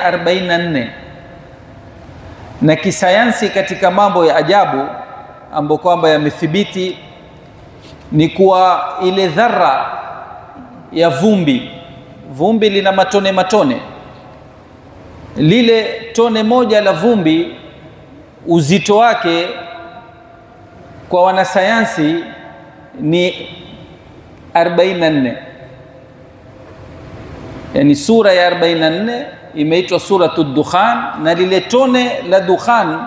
44 na kisayansi katika mambo ya ajabu ambayo kwamba yamethibiti ni kuwa ile dhara ya vumbi lina matone matone. Lile tone moja la vumbi uzito wake kwa wanasayansi ni 44. Yani sura ya 44 imeitwa suratud Dukhan, na lile tone la dukhan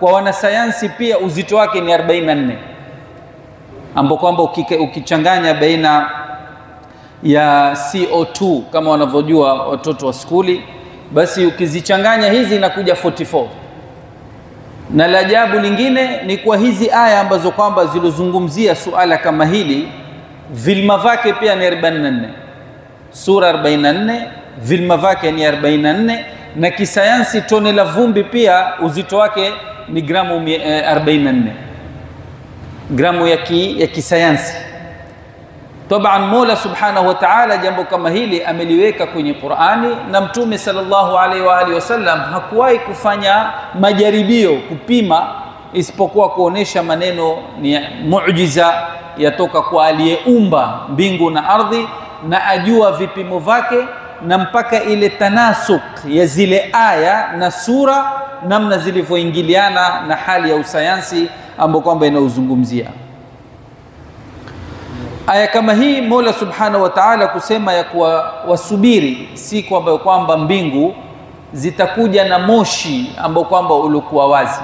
kwa wanasayansi pia uzito wake ni 44, ambapo kwamba ukichanganya baina ya CO2 kama wanavyojua watoto wa skuli, basi ukizichanganya hizi inakuja 44. Na la ajabu lingine ni kwa hizi aya ambazo kwamba zilizozungumzia suala kama hili, vilma vake pia ni 44. Sura 44 vilma vake ni 44, na kisayansi tone la vumbi pia uzito wake ni gramu 44, gramu ya kisayansi. Taban Mola Subhanahu wa Ta'ala jambo kama hili ameliweka kwenye Qur'ani, na Mtume sallallahu alaihi wa alihi wasallam hakuwahi kufanya majaribio kupima, isipokuwa kuonesha maneno ni muujiza yatoka kwa aliyeumba mbingu na ardhi, na ajua vipimo vyake, na mpaka ile tanasuk ya zile aya na sura namna zilivyoingiliana na hali ya usayansi ambayo kwamba inauzungumzia. Aya kama hii Mola Subhanahu wa Ta'ala kusema ya kuwa wasubiri siku ambayo kwamba mbingu zitakuja na moshi ambao kwamba ulikuwa wazi.